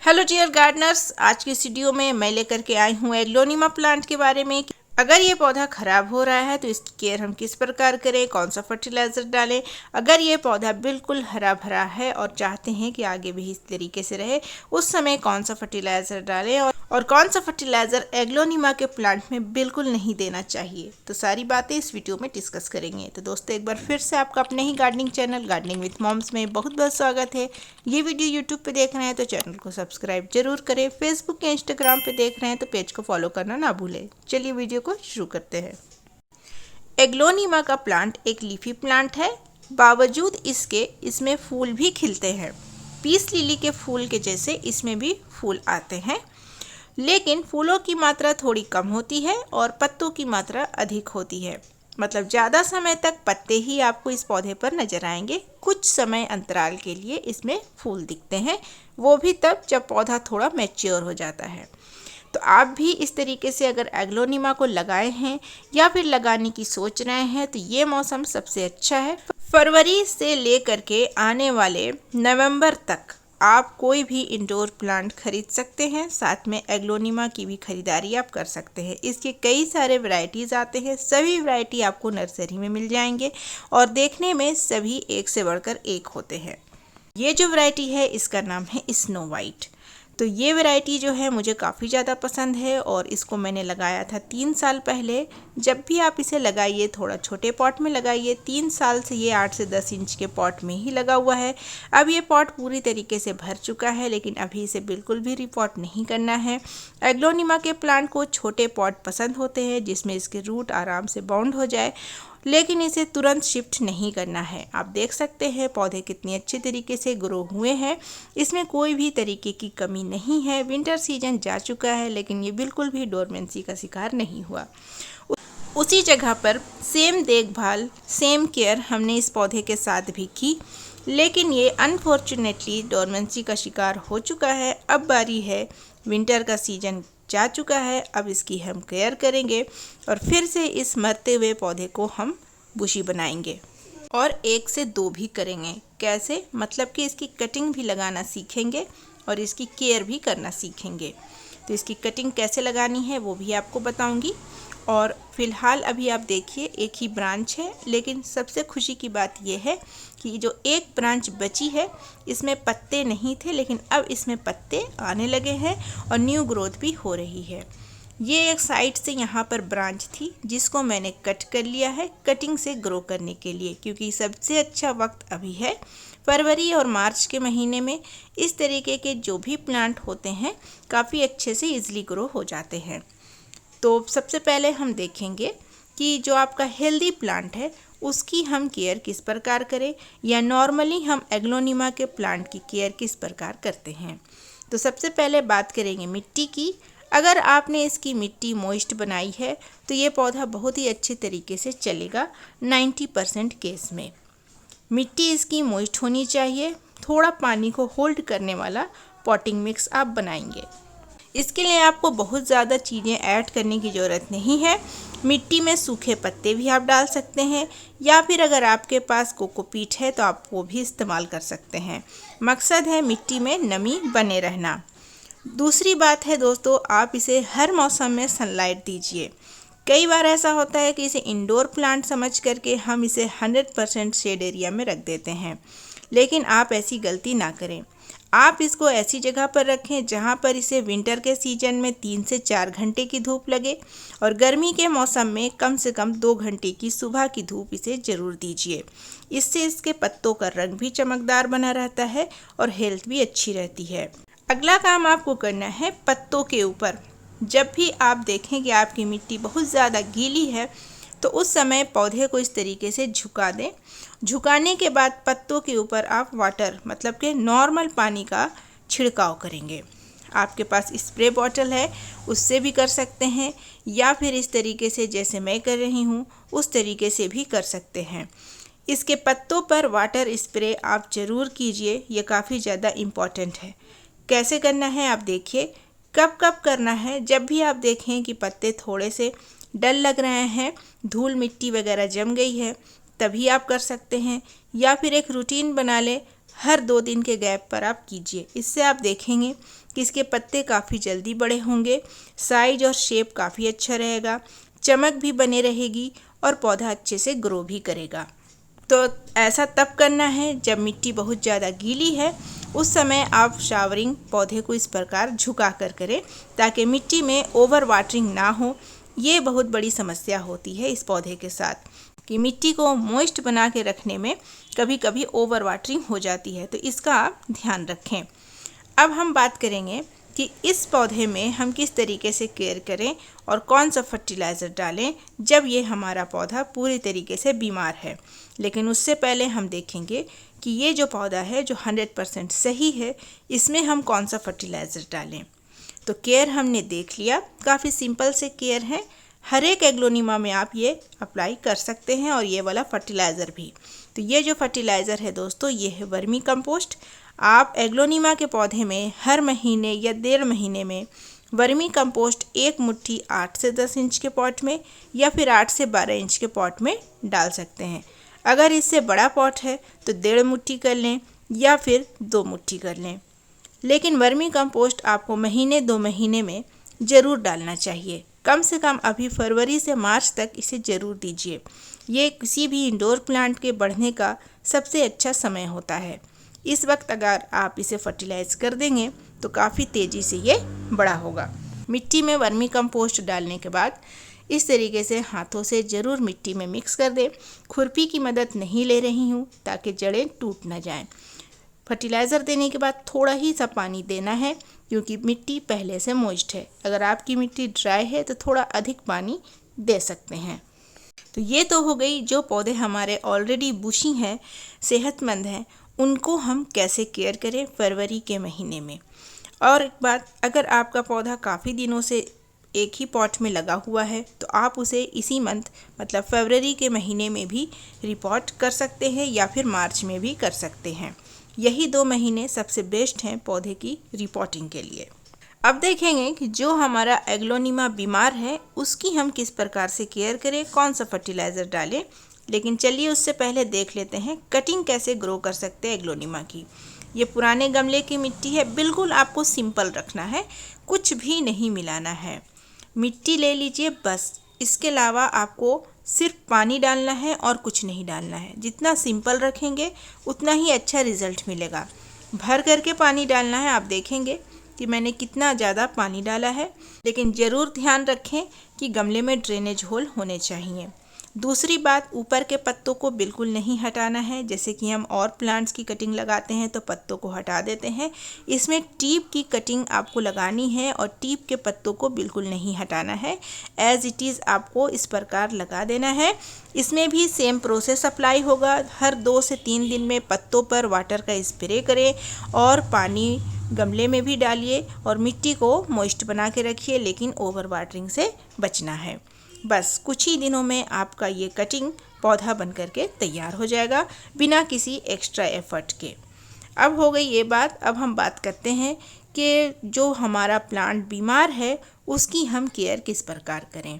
Hello dear Gardner's, आज की इस वीडियो में मैं लेकर के आई हूँ एग्लोनिमा प्लांट के बारे में। अगर ये पौधा खराब हो रहा है तो इसकी केयर हम किस प्रकार करें, कौन सा फर्टिलाइज़र डालें। अगर ये पौधा बिल्कुल हरा भरा है और चाहते हैं कि आगे भी इस तरीके से रहे, उस समय कौन सा फर्टिलाइज़र डालें और कौन सा फर्टिलाइज़र एग्लोनिमा के प्लांट में बिल्कुल नहीं देना चाहिए, तो सारी बातें इस वीडियो में डिस्कस करेंगे। तो दोस्तों, एक बार फिर से आपका अपने ही gardening channel gardening with moms में बहुत बहुत स्वागत है। ये वीडियो यूट्यूब पे देख रहे हैं तो चैनल को सब्सक्राइब जरूर करें। फेसबुक या इंस्टाग्राम पे देख रहे हैं तो पेज को फॉलो करना ना भूलें। चलिए वीडियो को शुरू करते हैं। एग्लोनिमा का प्लांट एक लीफी प्लांट है, बावजूद इसके इसमें फूल भी खिलते हैं। पीस लिली के फूल के जैसे इसमें भी फूल आते हैं, लेकिन फूलों की मात्रा थोड़ी कम होती है और पत्तों की मात्रा अधिक होती है। मतलब ज़्यादा समय तक पत्ते ही आपको इस पौधे पर नजर आएंगे। कुछ समय अंतराल के लिए इसमें फूल दिखते हैं, वो भी तब जब पौधा थोड़ा मैच्योर हो जाता है। तो आप भी इस तरीके से अगर एग्लोनिमा को लगाए हैं या फिर लगाने की सोच रहे हैं तो ये मौसम सबसे अच्छा है। फरवरी से लेकर के आने वाले नवंबर तक आप कोई भी इंडोर प्लांट खरीद सकते हैं। साथ में एग्लोनिमा की भी खरीदारी आप कर सकते हैं। इसके कई सारे वैरायटीज़ आते हैं, सभी वैरायटी आपको नर्सरी में मिल जाएंगे और देखने में सभी एक से बढ़कर एक होते हैं। ये जो वैरायटी है इसका नाम है स्नो वाइट। तो ये वैरायटी जो है मुझे काफ़ी ज़्यादा पसंद है और इसको मैंने लगाया था 3 साल पहले। जब भी आप इसे लगाइए थोड़ा छोटे पॉट में लगाइए। 3 साल से ये 8 से 10 इंच के पॉट में ही लगा हुआ है। अब ये पॉट पूरी तरीके से भर चुका है, लेकिन अभी इसे बिल्कुल भी रिपॉट नहीं करना है। एग्लोनिमा के प्लांट को छोटे पॉट पसंद होते हैं जिसमें इसके रूट आराम से बाउंड हो जाए, लेकिन इसे तुरंत शिफ्ट नहीं करना है। आप देख सकते हैं पौधे कितनी अच्छे तरीके से ग्रो हुए हैं, इसमें कोई भी तरीके की कमी नहीं है। विंटर सीजन जा चुका है लेकिन ये बिल्कुल भी डोरमेंसी का शिकार नहीं हुआ। उसी जगह पर सेम देखभाल, सेम केयर हमने इस पौधे के साथ भी की, लेकिन ये अनफॉर्चुनेटली डोरमेंसी का शिकार हो चुका है। अब बारी है, विंटर का सीजन जा चुका है, अब इसकी हम केयर करेंगे और फिर से इस मरते हुए पौधे को हम बुशी बनाएंगे और 1 से 2 भी करेंगे। कैसे? मतलब कि इसकी कटिंग भी लगाना सीखेंगे और इसकी केयर भी करना सीखेंगे। तो इसकी कटिंग कैसे लगानी है वो भी आपको बताऊंगी। और फिलहाल अभी आप देखिए एक ही ब्रांच है, लेकिन सबसे खुशी की बात यह है कि जो एक ब्रांच बची है इसमें पत्ते नहीं थे, लेकिन अब इसमें पत्ते आने लगे हैं और न्यू ग्रोथ भी हो रही है। ये एक साइड से यहाँ पर ब्रांच थी जिसको मैंने कट कर लिया है कटिंग से ग्रो करने के लिए, क्योंकि सबसे अच्छा वक्त अभी है फरवरी और मार्च के महीने में। इस तरीके के जो भी प्लांट होते हैं काफ़ी अच्छे से ईजिली ग्रो हो जाते हैं। तो सबसे पहले हम देखेंगे कि जो आपका हेल्दी प्लांट है उसकी हम केयर किस प्रकार करें, या नॉर्मली हम एग्लोनिमा के प्लांट की केयर किस प्रकार करते हैं। तो सबसे पहले बात करेंगे मिट्टी की। अगर आपने इसकी मिट्टी मॉइस्ट बनाई है तो ये पौधा बहुत ही अच्छे तरीके से चलेगा। 90% केस में मिट्टी इसकी मॉइस्ट होनी चाहिए। थोड़ा पानी को होल्ड करने वाला पॉटिंग मिक्स आप बनाएंगे। इसके लिए आपको बहुत ज़्यादा चीज़ें ऐड करने की ज़रूरत नहीं है। मिट्टी में सूखे पत्ते भी आप डाल सकते हैं, या फिर अगर आपके पास कोकोपीट है तो आप वो भी इस्तेमाल कर सकते हैं। मकसद है मिट्टी में नमी बने रहना। दूसरी बात है दोस्तों, आप इसे हर मौसम में सनलाइट दीजिए। कई बार ऐसा होता है कि इसे इंडोर प्लांट समझ करके हम इसे 100% शेड एरिया में रख देते हैं, लेकिन आप ऐसी गलती ना करें। आप इसको ऐसी जगह पर रखें जहां पर इसे विंटर के सीजन में 3 से 4 घंटे की धूप लगे, और गर्मी के मौसम में कम से कम 2 घंटे की सुबह की धूप इसे ज़रूर दीजिए। इससे इसके पत्तों का रंग भी चमकदार बना रहता है और हेल्थ भी अच्छी रहती है। अगला काम आपको करना है पत्तों के ऊपर। जब भी आप देखें कि आपकी मिट्टी बहुत ज़्यादा गीली है तो उस समय पौधे को इस तरीके से झुका दें। झुकाने के बाद पत्तों के ऊपर आप वाटर, मतलब कि नॉर्मल पानी का छिड़काव करेंगे। आपके पास स्प्रे बॉटल है उससे भी कर सकते हैं, या फिर इस तरीके से जैसे मैं कर रही हूँ उस तरीके से भी कर सकते हैं। इसके पत्तों पर वाटर स्प्रे आप ज़रूर कीजिए, ये काफ़ी ज़्यादा इम्पॉर्टेंट है। कैसे करना है आप देखिए। कब कब करना है? जब भी आप देखें कि पत्ते थोड़े से डल लग रहे हैं, धूल मिट्टी वगैरह जम गई है, तभी आप कर सकते हैं। या फिर एक रूटीन बना ले, हर 2 दिन के गैप पर आप कीजिए। इससे आप देखेंगे कि इसके पत्ते काफ़ी जल्दी बड़े होंगे, साइज और शेप काफ़ी अच्छा रहेगा, चमक भी बने रहेगी और पौधा अच्छे से ग्रो भी करेगा। तो ऐसा तब करना है जब मिट्टी बहुत ज़्यादा गीली है, उस समय आप शावरिंग पौधे को इस प्रकार झुका कर करें ताकि मिट्टी में ओवर वाटरिंग ना हो। ये बहुत बड़ी समस्या होती है इस पौधे के साथ कि मिट्टी को मॉइस्ट बना के रखने में कभी कभी ओवर वाटरिंग हो जाती है, तो इसका आप ध्यान रखें। अब हम बात करेंगे कि इस पौधे में हम किस तरीके से केयर करें और कौन सा फर्टिलाइज़र डालें जब ये हमारा पौधा पूरी तरीके से बीमार है। लेकिन उससे पहले हम देखेंगे कि ये जो पौधा है जो 100% सही है, इसमें हम कौन सा फर्टिलाइज़र डालें। तो केयर हमने देख लिया, काफ़ी सिंपल से केयर है। हर एक एग्लोनिमा में आप ये अप्लाई कर सकते हैं और ये वाला फर्टिलाइज़र भी। तो ये जो फर्टिलाइज़र है दोस्तों, ये है वर्मी कंपोस्ट। आप एग्लोनिमा के पौधे में हर महीने या 1.5 महीने में वर्मी कंपोस्ट 1 मुट्ठी 8 से 10 इंच के पॉट में या फिर 8 से 12 इंच के पॉट में डाल सकते हैं। अगर इससे बड़ा पॉट है तो 1.5 मुट्ठी कर लें या फिर 2 मुट्ठी कर लें। लेकिन वर्मी कंपोस्ट आपको महीने 2 महीने में ज़रूर डालना चाहिए। कम से कम अभी फरवरी से मार्च तक इसे ज़रूर दीजिए। ये किसी भी इंडोर प्लांट के बढ़ने का सबसे अच्छा समय होता है। इस वक्त अगर आप इसे फर्टिलाइज़ कर देंगे तो काफ़ी तेज़ी से ये बड़ा होगा। मिट्टी में वर्मी कंपोस्ट डालने के बाद इस तरीके से हाथों से ज़रूर मिट्टी में मिक्स कर दें। खुरपी की मदद नहीं ले रही हूँ ताकि जड़ें टूट ना जाएं। फर्टिलाइज़र देने के बाद थोड़ा ही सा पानी देना है क्योंकि मिट्टी पहले से मॉइस्ट है। अगर आपकी मिट्टी ड्राई है तो थोड़ा अधिक पानी दे सकते हैं। तो ये तो हो गई जो पौधे हमारे ऑलरेडी बुशी हैं, सेहतमंद हैं, उनको हम कैसे केयर करें फरवरी के महीने में। और एक बात, अगर आपका पौधा काफ़ी दिनों से एक ही पॉट में लगा हुआ है तो आप उसे इसी मंथ मतलब फरवरी के महीने में भी रिपोर्ट कर सकते हैं या फिर मार्च में भी कर सकते हैं। यही 2 महीने सबसे बेस्ट हैं पौधे की रिपोर्टिंग के लिए। अब देखेंगे कि जो हमारा एग्लोनिमा बीमार है उसकी हम किस प्रकार से केयर करें, कौन सा फर्टिलाइज़र डालें। लेकिन चलिए उससे पहले देख लेते हैं कटिंग कैसे ग्रो कर सकते हैं एग्लोनिमा की। ये पुराने गमले की मिट्टी है, बिल्कुल आपको सिंपल रखना है, कुछ भी नहीं मिलाना है। मिट्टी ले लीजिए बस, इसके अलावा आपको सिर्फ पानी डालना है और कुछ नहीं डालना है। जितना सिंपल रखेंगे उतना ही अच्छा रिज़ल्ट मिलेगा। भर करके पानी डालना है। आप देखेंगे कि मैंने कितना ज़्यादा पानी डाला है, लेकिन ज़रूर ध्यान रखें कि गमले में ड्रेनेज होल होने चाहिए। दूसरी बात, ऊपर के पत्तों को बिल्कुल नहीं हटाना है। जैसे कि हम और प्लांट्स की कटिंग लगाते हैं तो पत्तों को हटा देते हैं, इसमें टीप की कटिंग आपको लगानी है और टीप के पत्तों को बिल्कुल नहीं हटाना है। एज़ इट इज़ आपको इस प्रकार लगा देना है। इसमें भी सेम प्रोसेस अप्लाई होगा। हर 2 से 3 दिन में पत्तों पर वाटर का स्प्रे करें और पानी गमले में भी डालिए और मिट्टी को मॉइस्ट बना के रखिए, लेकिन ओवर वाटरिंग से बचना है। बस कुछ ही दिनों में आपका ये कटिंग पौधा बन करके तैयार हो जाएगा बिना किसी एक्स्ट्रा एफर्ट के। अब हो गई ये बात, अब हम बात करते हैं कि जो हमारा प्लांट बीमार है उसकी हम केयर किस प्रकार करें।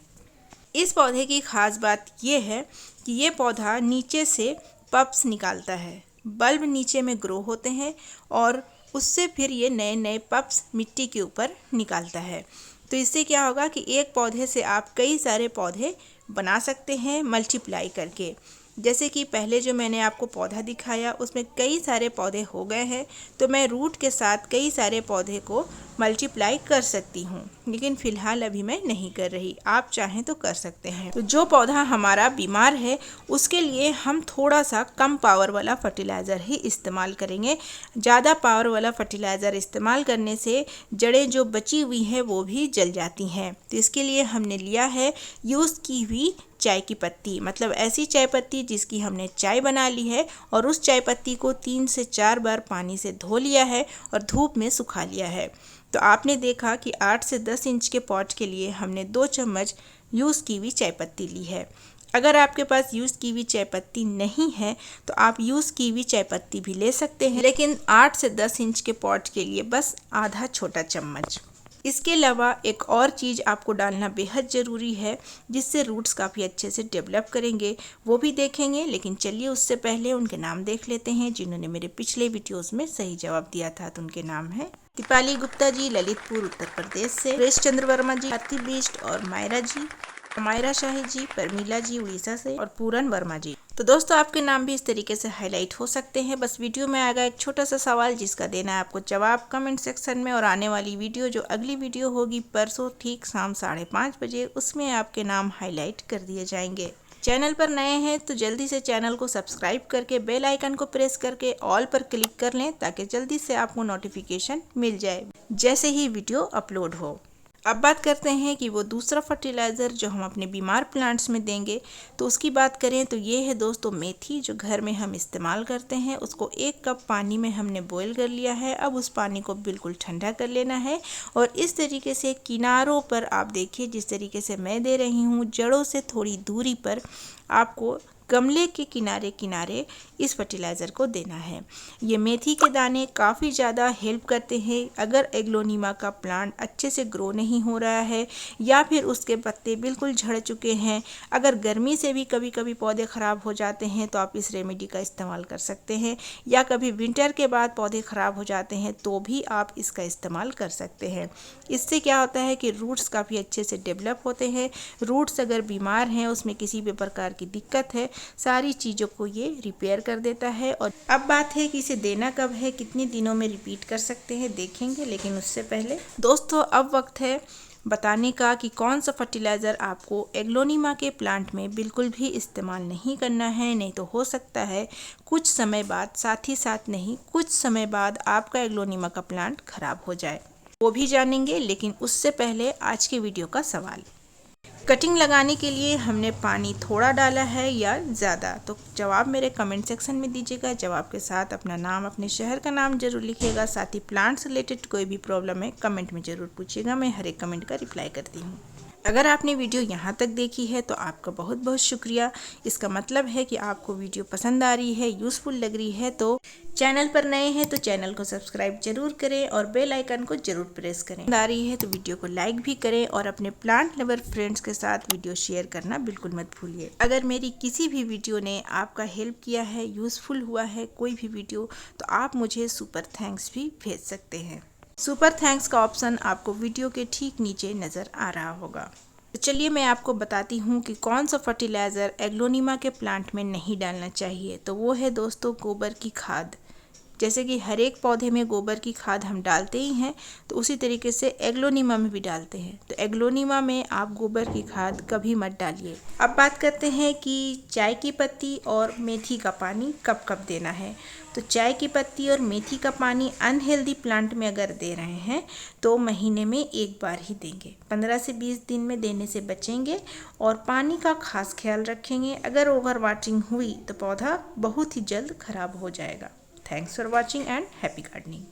इस पौधे की ख़ास बात ये है कि ये पौधा नीचे से पप्स निकालता है। बल्ब नीचे में ग्रो होते हैं और उससे फिर ये नए नए पप्स मिट्टी के ऊपर निकालता है। तो इससे क्या होगा कि एक पौधे से आप कई सारे पौधे बना सकते हैं मल्टीप्लाई करके। जैसे कि पहले जो मैंने आपको पौधा दिखाया उसमें कई सारे पौधे हो गए हैं, तो मैं रूट के साथ कई सारे पौधे को मल्टीप्लाई कर सकती हूँ, लेकिन फ़िलहाल अभी मैं नहीं कर रही। आप चाहें तो कर सकते हैं। तो जो पौधा हमारा बीमार है उसके लिए हम थोड़ा सा कम पावर वाला फर्टिलाइज़र ही इस्तेमाल करेंगे। ज़्यादा पावर वाला फर्टिलाइज़र इस्तेमाल करने से जड़ें जो बची हुई हैं वो भी जल जाती हैं। तो इसके लिए हमने लिया है यूज़ की हुई चाय की पत्ती, मतलब ऐसी चाय पत्ती जिसकी हमने चाय बना ली है और उस चाय पत्ती को 3 से 4 बार पानी से धो लिया है और धूप में सुखा लिया है। तो आपने देखा कि 8 से 10 इंच के पॉट के लिए हमने 2 चम्मच यूज़ की हुई चाय पत्ती ली है। अगर आपके पास यूज़ की हुई चाय पत्ती नहीं है तो आप यूज़ की हुई चाय पत्ती भी ले सकते हैं, लेकिन 8 से 10 इंच के पॉट के लिए बस आधा छोटा चम्मच। इसके अलावा एक और चीज़ आपको डालना बेहद ज़रूरी है जिससे रूट्स काफ़ी अच्छे से डेवलप करेंगे, वो भी देखेंगे। लेकिन चलिए उससे पहले उनके नाम देख लेते हैं जिन्होंने मेरे पिछले वीडियोस में सही जवाब दिया था। तो उनके नाम है दीपाली गुप्ता जी, ललितपुर उत्तर प्रदेश से, सुरेश चंद्र वर्मा जी, भारती बिष्ट और मायरा जी, मायरा शाही जी, परमीला जी उड़ीसा से और पूरन वर्मा जी। तो दोस्तों आपके नाम भी इस तरीके से हाईलाइट हो सकते हैं। बस वीडियो में आएगा एक छोटा सा सवाल जिसका देना है आपको जवाब कमेंट सेक्शन में, और आने वाली वीडियो जो अगली वीडियो होगी परसों ठीक शाम 5:30 बजे, उसमें आपके नाम हाईलाइट कर दिए जाएंगे। चैनल पर नए हैं तो जल्दी से चैनल को सब्सक्राइब करके बेल आइकन को प्रेस करके ऑल पर क्लिक कर लें ताकि जल्दी से आपको नोटिफिकेशन मिल जाए जैसे ही वीडियो अपलोड हो। अब बात करते हैं कि वो दूसरा फर्टिलाइज़र जो हम अपने बीमार प्लांट्स में देंगे, तो उसकी बात करें तो ये है दोस्तों मेथी, जो घर में हम इस्तेमाल करते हैं। उसको 1 कप पानी में हमने बॉईल कर लिया है। अब उस पानी को बिल्कुल ठंडा कर लेना है और इस तरीके से किनारों पर आप देखिए जिस तरीके से मैं दे रही हूँ, जड़ों से थोड़ी दूरी पर आपको गमले के किनारे किनारे इस फर्टिलाइज़र को देना है। ये मेथी के दाने काफ़ी ज़्यादा हेल्प करते हैं अगर एग्लोनिमा का प्लांट अच्छे से ग्रो नहीं हो रहा है या फिर उसके पत्ते बिल्कुल झड़ चुके हैं। अगर गर्मी से भी कभी कभी पौधे ख़राब हो जाते हैं तो आप इस रेमेडी का इस्तेमाल कर सकते हैं, या कभी विंटर के बाद पौधे ख़राब हो जाते हैं तो भी आप इसका इस्तेमाल कर सकते हैं। इससे क्या होता है कि रूट्स काफ़ी अच्छे से डेवलप होते हैं। रूट्स अगर बीमार हैं, उसमें किसी भी प्रकार की दिक्कत है, सारी चीज़ों को ये रिपेयर कर देता है। और अब बात है कि इसे देना कब है, कितने दिनों में रिपीट कर सकते हैं, देखेंगे। लेकिन उससे पहले दोस्तों अब वक्त है बताने का कि कौन सा फर्टिलाइज़र आपको एग्लोनिमा के प्लांट में बिल्कुल भी इस्तेमाल नहीं करना है। नहीं तो हो सकता है कुछ समय बाद, साथ ही साथ नहीं, कुछ समय बाद आपका एग्लोनिमा का प्लांट खराब हो जाए, वो भी जानेंगे। लेकिन उससे पहले आज के वीडियो का सवाल, कटिंग लगाने के लिए हमने पानी थोड़ा डाला है या ज़्यादा? तो जवाब मेरे कमेंट सेक्शन में दीजिएगा। जवाब के साथ अपना नाम, अपने शहर का नाम जरूर लिखिएगा। साथ ही प्लांट से रिलेटेड कोई भी प्रॉब्लम है कमेंट में ज़रूर पूछिएगा, मैं हर एक कमेंट का रिप्लाई करती हूँ। अगर आपने वीडियो यहाँ तक देखी है तो आपका बहुत बहुत शुक्रिया। इसका मतलब है कि आपको वीडियो पसंद आ रही है, यूज़फुल लग रही है। तो चैनल पर नए हैं तो चैनल को सब्सक्राइब जरूर करें और बेल आइकन को जरूर प्रेस करें। आ रही है तो वीडियो को लाइक भी करें और अपने प्लांट लवर फ्रेंड्स के साथ वीडियो शेयर करना बिल्कुल मत भूलिए। अगर मेरी किसी भी वीडियो ने आपका हेल्प किया है, यूज़फुल हुआ है कोई भी वीडियो, तो आप मुझे सुपर थैंक्स भी भेज सकते हैं। सुपर थैंक्स का ऑप्शन आपको वीडियो के ठीक नीचे नज़र आ रहा होगा। तो चलिए मैं आपको बताती हूँ कि कौन सा फर्टिलाइज़र एग्लोनिमा के प्लांट में नहीं डालना चाहिए। तो वो है दोस्तों गोबर की खाद। जैसे कि हर एक पौधे में गोबर की खाद हम डालते ही हैं, तो उसी तरीके से एग्लोनिमा में भी डालते हैं। तो एग्लोनिमा में आप गोबर की खाद कभी मत डालिए। अब बात करते हैं कि चाय की पत्ती और मेथी का पानी कब कब देना है। तो चाय की पत्ती और मेथी का पानी अनहेल्दी प्लांट में अगर दे रहे हैं तो महीने में एक बार ही देंगे। 15 से 20 दिन में देने से बचेंगे और पानी का खास ख्याल रखेंगे। अगर ओवर वाटरिंग हुई तो पौधा बहुत ही जल्द खराब हो जाएगा। Thanks for watching and happy gardening.